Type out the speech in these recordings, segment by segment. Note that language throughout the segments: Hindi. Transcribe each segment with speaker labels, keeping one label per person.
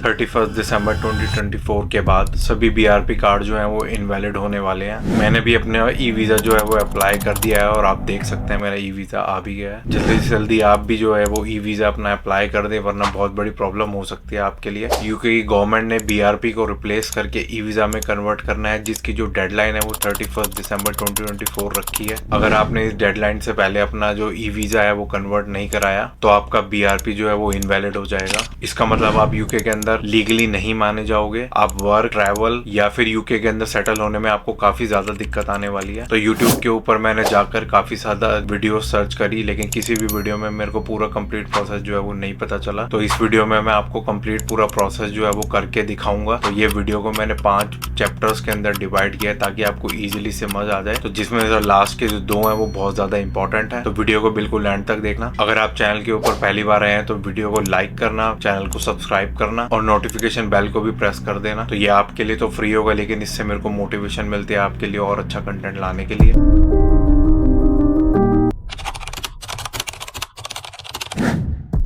Speaker 1: 31 दिसंबर 2024 के बाद सभी बीआरपी कार्ड जो हैं वो इनवैलिड होने वाले हैं। मैंने भी अपने ई वीज़ा जो है वो अप्लाई कर दिया है और आप देख सकते हैं मेरा ई वीज़ा आ भी गया है। जल्दी से जल्दी आप भी जो है वो ई वीज़ा अपना अप्लाई कर दें, वरना बहुत बड़ी प्रॉब्लम हो सकती है आपके लिए। यूके की गवर्नमेंट ने बीआरपी को रिप्लेस करके ई वीज़ा में कन्वर्ट करना है, जिसकी जो डेडलाइन है वो 31 दिसंबर 2024 रखी है। अगर आपने इस डेडलाइन से पहले अपना जो ई वीज़ा है वो कन्वर्ट नहीं कराया तो आपका बीआरपी जो है वो इनवैलिड हो जाएगा। इसका मतलब आप यूके के अंदर लीगली नहीं माने जाओगे। आप वर्क, ट्रैवल या फिर यूके के अंदर सेटल होने में आपको काफी ज्यादा दिक्कत आने वाली है। तो यूट्यूब के ऊपर मैंने जाकर काफी ज्यादा वीडियो सर्च करी, लेकिन किसी भी वीडियो में मेरे को पूरा कंप्लीट प्रोसेस जो है वो नहीं पता चला। तो इस वीडियो में मैं आपको कंप्लीट पूरा प्रोसेस जो है वो करके दिखाऊंगा। तो ये वीडियो को मैंने 5 चैप्टर्स के अंदर डिवाइड किया है ताकि आपको इजीली समझ आ जाए। तो जिसमें से लास्ट के जो 2 हैं वो बहुत ज्यादा इंपॉर्टेंट है। तो वीडियो को बिल्कुल एंड तक देखना। अगर आप चैनल के ऊपर पहली बार आए हैं तो वीडियो को लाइक करना, चैनल को सब्सक्राइब करना और नोटिफिकेशन बेल को भी प्रेस कर देना। तो ये आपके लिए तो फ्री होगा, लेकिन इससे मेरे को मोटिवेशन मिलती है आपके लिए और अच्छा कंटेंट लाने के लिए।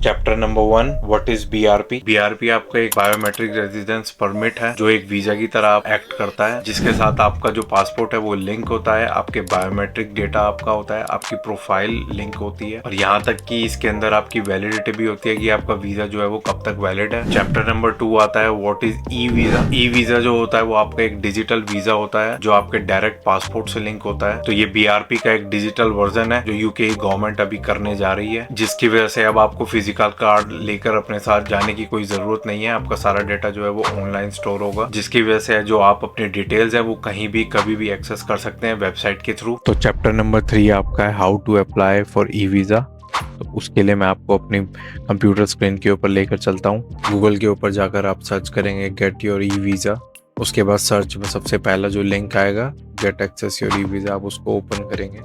Speaker 1: Chapter number 1, what is BRP. BRP आपका एक बायोमेट्रिक रेजिडेंस परमिट है जो एक वीजा की तरह एक्ट करता है, जिसके साथ आपका जो पासपोर्ट है वो लिंक होता है, आपके बायोमेट्रिक डेटा आपका होता है, आपकी प्रोफाइल लिंक होती है और यहाँ तक कि इसके अंदर आपकी वैलिडिटी भी होती है कि आपका वीजा जो है वो कब तक वैलिड है। चैप्टर नंबर 2 आता है what is e visa. E visa जो होता है वो आपका एक डिजिटल वीजा होता है जो आपके डायरेक्ट पासपोर्ट से लिंक होता है। तो ये बीआरपी का एक डिजिटल वर्जन है जो यूके गवर्नमेंट अभी करने जा रही है, जिसकी वजह से अब आपको फिजिकल कार्ड लेकर अपने साथ जाने की कोई जरूरत नहीं है। आपका सारा डेटा जो है वो ऑनलाइन स्टोर होगा, जिसकी वजह से जो आप अपने डिटेल्स है वो कहीं भी कभी भी एक्सेस कर सकते हैं वेबसाइट के थ्रू। तो चैप्टर नंबर 3 आपका है how to apply for e visa. तो उसके लिए मैं आपको अपनी कंप्यूटर स्क्रीन के ऊपर लेकर चलता हूँ। गूगल के ऊपर जाकर आप सर्च करेंगे गेट योर ई वीजा। उसके बाद सर्च में सबसे पहला जो लिंक आएगा get access your e visa, आप उसको ओपन करेंगे।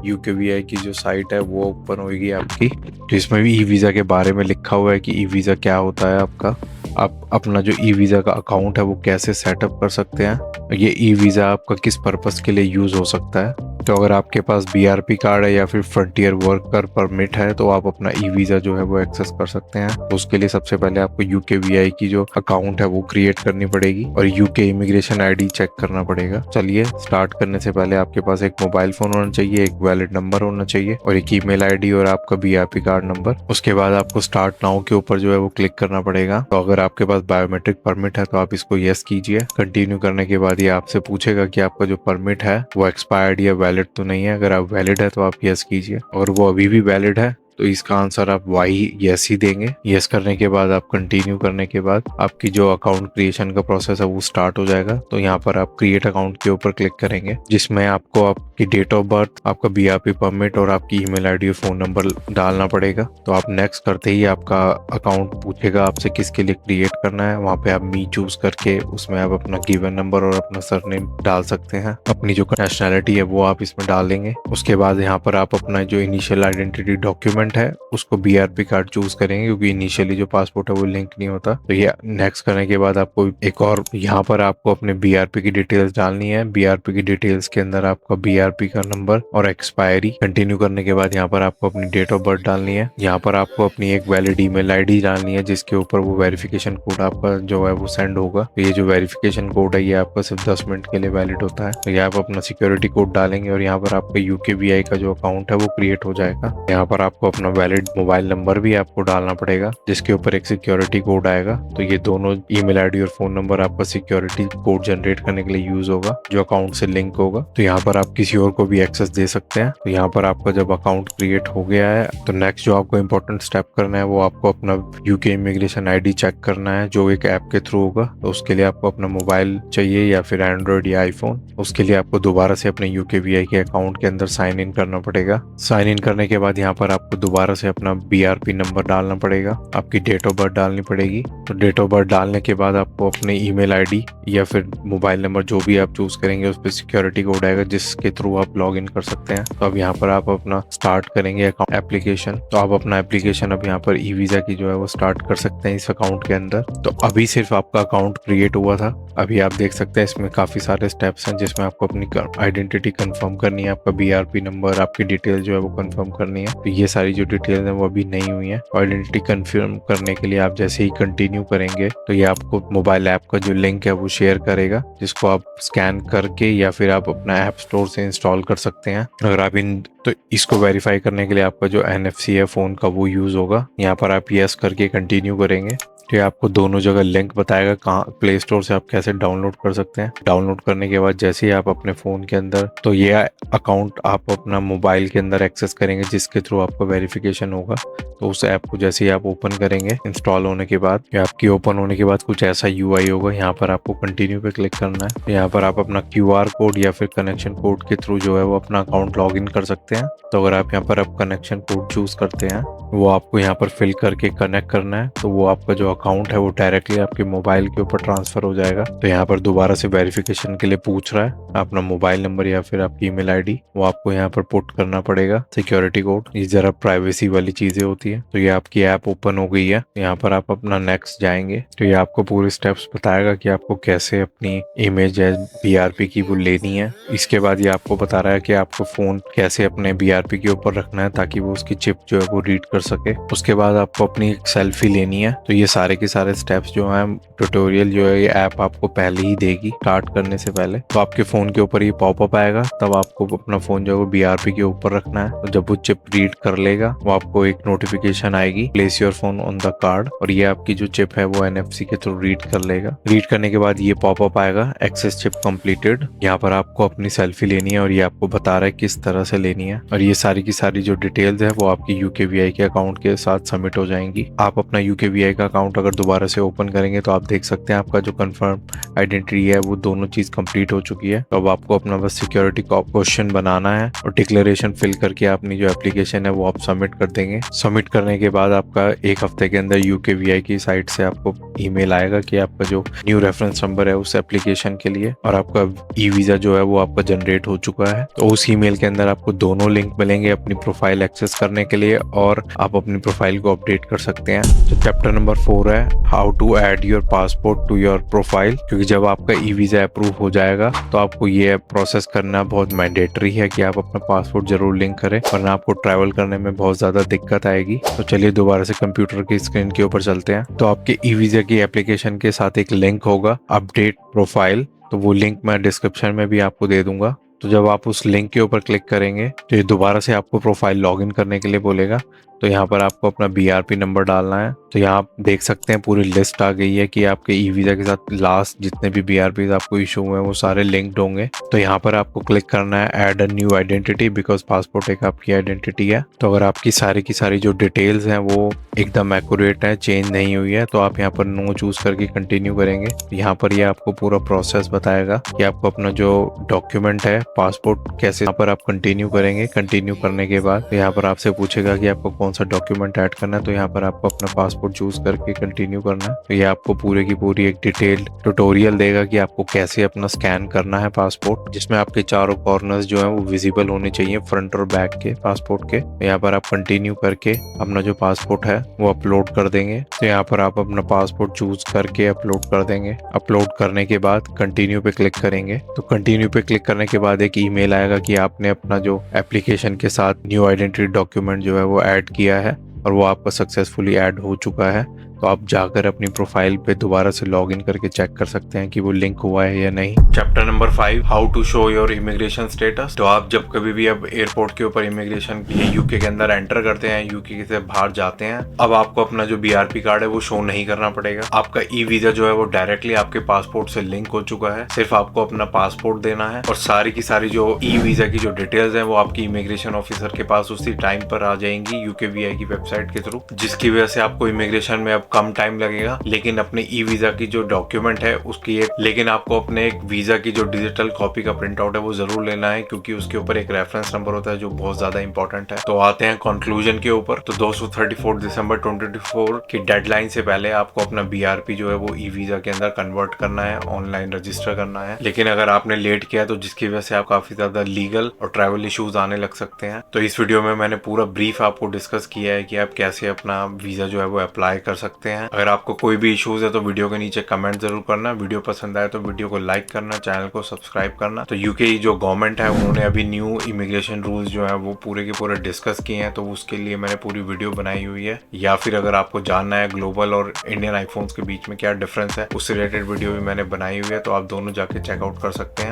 Speaker 1: यूकेवीआई की जो साइट है वो ओपन होगी आपकी, तो इसमें भी ई वीज़ा के बारे में लिखा हुआ है कि ई वीज़ा क्या होता है आपका। आप अपना जो ई वीज़ा का अकाउंट है वो कैसे सेटअप कर सकते हैं, ये ई वीज़ा आपका किस पर्पस के लिए यूज़ हो सकता है। तो अगर आपके पास बीआरपी कार्ड है या फिर फ्रंटियर वर्कर परमिट है तो आप अपना ई वीज़ा जो है वो एक्सेस कर सकते हैं। तो उसके लिए सबसे पहले आपको यूकेवीआई की जो अकाउंट है वो क्रिएट करनी पड़ेगी और यूके इमिग्रेशन आईडी चेक करना पड़ेगा। चलिए, स्टार्ट करने से पहले आपके पास एक मोबाइल फोन होना चाहिए, एक वैलिड नंबर होना चाहिए और एक ईमेल आईडी और आपका बीआरपी कार्ड नंबर। उसके बाद आपको स्टार्ट नाउ के ऊपर जो है वो क्लिक करना पड़ेगा। तो अगर आपके पास बायोमेट्रिक परमिट है तो आप इसको यस कीजिए। कंटिन्यू करने के बाद ये आपसे पूछेगा कि आपका जो परमिट है वो एक्सपायर्ड या वैलिड तो नहीं है। अगर आप वैलिड है तो आप यस कीजिए और वो अभी भी वैलिड है तो इसका आंसर आप वाई यस ही देंगे। यस करने के बाद आप कंटिन्यू करने के बाद आपकी जो अकाउंट क्रिएशन का प्रोसेस है वो स्टार्ट हो जाएगा। तो यहाँ पर आप क्रिएट अकाउंट के ऊपर क्लिक करेंगे, जिसमें आपको आपकी डेट ऑफ बर्थ, आपका बीआरपी परमिट और आपकी ईमेल आईडी और फोन नंबर डालना पड़ेगा। तो आप नेक्स्ट करते ही आपका अकाउंट पूछेगा आपसे किसके लिए क्रिएट करना है। वहाँ पे आप मी चूज करके उसमें आप अपना गिवन नंबर और अपना सरनेम डाल सकते हैं। अपनी जो नेशनैलिटी है वो आप इसमें डाल देंगे। उसके बाद यहाँ पर आप अपना जो इनिशियल आइडेंटिटी डॉक्यूमेंट है उसको बीआरपी कार्ड चूज करेंगे, क्योंकि इनिशियली जो पासपोर्ट है वो लिंक नहीं होता। तो ये नेक्स्ट करने के बाद आपको एक और यहाँ पर आपको अपने बीआरपी की डिटेल्स डालनी है। बीआरपी की डिटेल्स के अंदर आपका बीआरपी का नंबर और एक्सपायरी। कंटिन्यू करने के बाद यहाँ पर आपको अपनी डेट ऑफ बर्थ डालनी है। यहाँ पर आपको अपनी एक वैलिड ईमेल आईडी डालनी है जिसके ऊपर वो वेरिफिकेशन कोड आपका जो है वो सेंड होगा। तो ये जो वेरिफिकेशन कोड है ये आपका सिर्फ 10 मिनट के लिए वैलिड होता है। तो ये आप अपना सिक्योरिटी कोड डालेंगे और यहाँ पर आपका यूकेवीआई का जो अकाउंट है वो क्रिएट हो जाएगा। यहाँ पर आपको अपना वैलिड मोबाइल नंबर भी आपको डालना पड़ेगा जिसके ऊपर एक सिक्योरिटी कोड आएगा। तो ये दोनों ईमेल आईडी और फोन नंबर आपका सिक्योरिटी कोड जनरेट करने के लिए यूज होगा जो अकाउंट से लिंक होगा। तो यहाँ पर आप किसी और को भी एक्सेस दे सकते हैं। तो यहाँ पर आपका जब अकाउंट क्रिएट हो गया है तो नेक्स्ट जो आपको इंपॉर्टेंट स्टेप करना है वो आपको अपना यूके इमिग्रेशन आईडी चेक करना है जो एक ऐप के थ्रू होगा। तो उसके लिए आपको अपना मोबाइल चाहिए या फिर एंड्रॉइड या आईफोन। उसके लिए आपको दोबारा से अपने यूकेवीआई के अकाउंट के अंदर साइन इन करना पड़ेगा। साइन इन करने के बाद यहाँ पर आपको दोबारा से अपना बीआरपी नंबर डालना पड़ेगा, आपकी डेट ऑफ बर्थ डालनी पड़ेगी। तो डेट ऑफ बर्थ डालने के बाद आपको अपने ईमेल आईडी या फिर मोबाइल नंबर जो भी आप चूज करेंगे उस पर सिक्योरिटी कोड आएगा जिसके थ्रू आप लॉग इन कर सकते हैं। तो अब यहाँ पर आप अपना स्टार्ट करेंगे एप्लीकेशन। तो आप अपना एप्लीकेशन अब यहाँ पर ई वीजा की जो है वो स्टार्ट कर सकते हैं इस अकाउंट के अंदर। तो अभी सिर्फ आपका अकाउंट क्रिएट हुआ था। अभी आप देख सकते हैं इसमें काफी सारे स्टेप्स हैं जिसमें आपको अपनी आइडेंटिटी कंफर्म करनी है, आपका बीआरपी नंबर, आपकी डिटेल जो है वो कंफर्म करनी है। तो ये सारी जो डिटेल्स हैं वो अभी नहीं हुई हैं। आइडेंटिटी कंफर्म करने के लिए आप जैसे ही कंटिन्यू करेंगे तो ये आपको मोबाइल ऐप का जो लिंक है वो शेयर करेगा, जिसको आप स्कैन करके या फिर आप अपना ऐप स्टोर से इंस्टॉल कर सकते हैं। अगर आप तो इसको वेरीफाई करने के लिए आपका जो NFC है फ़ोन का वो यूज़ होगा। यहाँ पर आप यस करके कंटिन्यू करेंगे तो ये आपको दोनों जगह लिंक बताएगा कहाँ प्ले स्टोर से आप कैसे डाउनलोड कर सकते हैं। डाउनलोड करने के बाद जैसे ही आप अपने फ़ोन के अंदर, तो ये अकाउंट आप अपना मोबाइल के अंदर एक्सेस करेंगे जिसके थ्रू आपका वेरिफिकेशन होगा। तो उस ऐप को जैसे ही आप ओपन करेंगे इंस्टॉल होने के बाद, या आपकी ओपन होने के बाद कुछ ऐसा UI होगा। यहाँ पर आपको कंटिन्यू पे क्लिक करना है। यहाँ पर आप अपना QR कोड या फिर कनेक्शन कोड के थ्रू जो है वो अपना अकाउंट लॉग इन कर सकते हैं। तो अगर आप यहाँ पर आप कनेक्शन कोड चूज करते हैं वो आपको यहाँ पर फिल करके कनेक्ट करना है, तो वो आपका जो अकाउंट है वो डायरेक्टली आपके मोबाइल के ऊपर ट्रांसफर हो जाएगा। तो यहाँ पर दोबारा से वेरिफिकेशन के लिए पूछ रहा है अपना मोबाइल नंबर या फिर आपकी ईमेल ID, वो आपको यहाँ पर पुट करना पड़ेगा। सिक्योरिटी कोड, ये जरा प्राइवेसी वाली चीजें होती है। तो ये आपकी ऐप ओपन हो गई है। यहाँ पर आप अपना नेक्स्ट जाएंगे तो ये आपको पूरे स्टेप्स बताएगा कि आपको कैसे अपनी इमेज है BRP की वो लेनी है। इसके बाद ये आपको बता रहा है कि आपको फोन कैसे अपने BRP के ऊपर रखना है ताकि वो उसकी चिप जो है वो रीड कर सके। उसके बाद आपको अपनी एक सेल्फी लेनी है। तो ये सारे के सारे स्टेप्स जो हैं ट्यूटोरियल जो है ये ऐप आपको पहले ही देगी स्टार्ट करने से पहले। तो आपके फोन के ऊपर ये पॉपअप आएगा, तब आपको अपना फोन जो है वो BRP के ऊपर रखना है। तो जब वो चिप रीड कर लेगा वो आपको एक नोटिफिकेशन आएगी, place your phone on the card, और ये आपकी जो चिप है वो NFC के थ्रू रीड कर लेगा। रीड करने के बाद ये पॉपअप आएगा, एक्सेस चिप कंप्लीटेड। यहाँ पर आपको अपनी सेल्फी लेनी है और ये आपको बता रहा है किस तरह से लेनी है। और ये सारी की सारी जो डिटेल्स है वो आपकी UKVI के अकाउंट के साथ सबमिट हो जाएंगी। आप अपना UKVI का अकाउंट अगर दोबारा से ओपन करेंगे तो आप देख सकते हैं आपका जो कंफर्म आइडेंटिटी है वो दोनों चीज कंप्लीट हो चुकी है। तो अब आपको अपना बस सिक्योरिटी क्वेश्चन बनाना है और डिक्लेरेशन फिल करके अपनी जो एप्लीकेशन है वो आप सबमिट कर देंगे। सबमिट करने के बाद आपका एक हफ्ते के अंदर UKVI की साइट से आपको ईमेल आएगा कि आपका जो न्यू रेफरेंस नंबर है उस एप्लीकेशन के लिए और आपका E-वीजा जो है वो आपका जनरेट हो चुका है। तो उस ईमेल के अंदर आपको दोनों लिंक मिलेंगे अपनी प्रोफाइल एक्सेस करने के लिए और आप अपनी प्रोफाइल को अपडेट कर सकते हैं। तो चैप्टर नंबर 4 है how to add your passport to your profile, क्योंकि जब आपका E-वीजा अप्रूव हो जाएगा तो आपको ये प्रोसेस करना बहुत मैंडेटरी है कि आप अपना पासपोर्ट जरूर लिंक करें, वरना आपको ट्रैवल करने में बहुत ज्यादा दिक्कत आएगी। तो चलिए दोबारा से कंप्यूटर की स्क्रीन के ऊपर चलते हैं। तो आपके E-वीजा की एप्लीकेशन के साथ एक लिंक होगा अपडेट प्रोफाइल, तो वो लिंक मैं डिस्क्रिप्शन में भी आपको दे दूंगा। तो जब आप उस लिंक के ऊपर क्लिक करेंगे तो ये दोबारा से आपको प्रोफाइल लॉगिन करने के लिए बोलेगा। तो यहाँ पर आपको अपना BRP नंबर डालना है। तो यहाँ आप देख सकते हैं पूरी लिस्ट आ गई है कि आपके E-वीजा के साथ लास्ट जितने भी BRPs आपको इशू हुए हैं वो सारे लिंक्ड होंगे। तो यहाँ पर आपको क्लिक करना है add a new identity, because passport एक आपकी आइडेंटिटी है। तो अगर आपकी सारी की सारी जो डिटेल्स हैं वो एकदम एक्यूरेट है, चेंज नहीं हुई है, तो आप यहाँ पर नो चूज करके कंटिन्यू करेंगे। यहाँ पर ये आपको पूरा प्रोसेस बताएगा कि आपको अपना जो डॉक्यूमेंट है पासपोर्ट कैसे, यहाँ पर आप कंटिन्यू करेंगे। कंटिन्यू करने के बाद यहाँ पर आपसे पूछेगा कि आपको कौन सा डॉक्यूमेंट ऐड करना है, तो यहाँ पर आपको अपना पासपोर्ट चूज करके कंटिन्यू करना है। तो ये आपको पूरे की पूरी एक डिटेल्ड ट्यूटोरियल देगा कि आपको कैसे अपना स्कैन करना है पासपोर्ट, जिसमें आपके चारों कॉर्नर्स जो है वो विजिबल होने चाहिए फ्रंट और बैक के पासपोर्ट के। तो यहाँ पर आप कंटिन्यू करके अपना जो पासपोर्ट है वो अपलोड कर देंगे। तो यहाँ पर आप अपना पासपोर्ट चूज करके अपलोड कर देंगे। अपलोड करने के बाद कंटिन्यू पे क्लिक करेंगे। तो कंटिन्यू पे क्लिक करने के बाद एक ईमेल आएगा कि आपने अपना जो एप्लीकेशन के साथ न्यू आइडेंटिटी डॉक्यूमेंट जो है वो ऐड किया है और वो आपका सक्सेसफुली ऐड हो चुका है। तो आप जाकर अपनी प्रोफाइल पे दोबारा से लॉगिन करके चेक कर सकते हैं कि वो लिंक हुआ है या नहीं। Chapter number 5 how to show your immigration status. तो आप जब कभी भी अब एयरपोर्ट के ऊपर इमिग्रेशन यूके के अंदर एंटर करते हैं, यूके से बाहर जाते हैं, अब आपको अपना जो BRP कार्ड है वो शो नहीं करना पड़ेगा। आपका E-वीजा जो है वो डायरेक्टली आपके पासपोर्ट से लिंक हो चुका है। सिर्फ आपको अपना पासपोर्ट देना है और सारी की सारी जो E-वीजा की जो डिटेल्स है वो आपकी इमिग्रेशन ऑफिसर के पास उसी टाइम पर आ जाएंगी UKVI की वेबसाइट के थ्रू, जिसकी वजह से आपको इमिग्रेशन में अब कम टाइम लगेगा। लेकिन अपने E-वीजा की जो डॉक्यूमेंट है उसकी लेकिन आपको अपने एक वीजा की जो डिजिटल कॉपी का प्रिंट आउट है वो जरूर लेना है, क्योंकि उसके ऊपर एक रेफरेंस नंबर होता है जो बहुत ज्यादा इंपॉर्टेंट है। तो आते हैं कंक्लूजन के ऊपर। तो 234 दिसंबर 2024 की डेडलाइन से पहले आपको अपना BRP जो है वो E-वीजा के अंदर कन्वर्ट करना है, ऑनलाइन रजिस्टर करना है। लेकिन अगर आपने लेट किया तो जिसकी वजह से आप काफी ज्यादा लीगल और ट्रैवल इश्यूज आने लग सकते हैं। तो इस वीडियो में मैंने पूरा ब्रीफ आपको डिस्कस किया है कि आप कैसे अपना वीजा जो है वो अप्लाई कर सकते सकते हैं। अगर आपको कोई भी इश्यूज है तो वीडियो के नीचे कमेंट जरूर करना। वीडियो पसंद आए तो वीडियो को लाइक करना, चैनल को सब्सक्राइब करना। तो यूके जो गवर्नमेंट है उन्होंने अभी न्यू इमिग्रेशन रूल्स जो है वो पूरे के पूरे डिस्कस किए हैं, तो उसके लिए मैंने पूरी वीडियो बनाई हुई है। या फिर अगर आपको जानना है ग्लोबल और इंडियन आईफोन्स के बीच में क्या डिफरेंस है, उससे रिलेटेड वीडियो भी मैंने बनाई हुई है, तो आप दोनों जाके चेकआउट कर सकते हैं।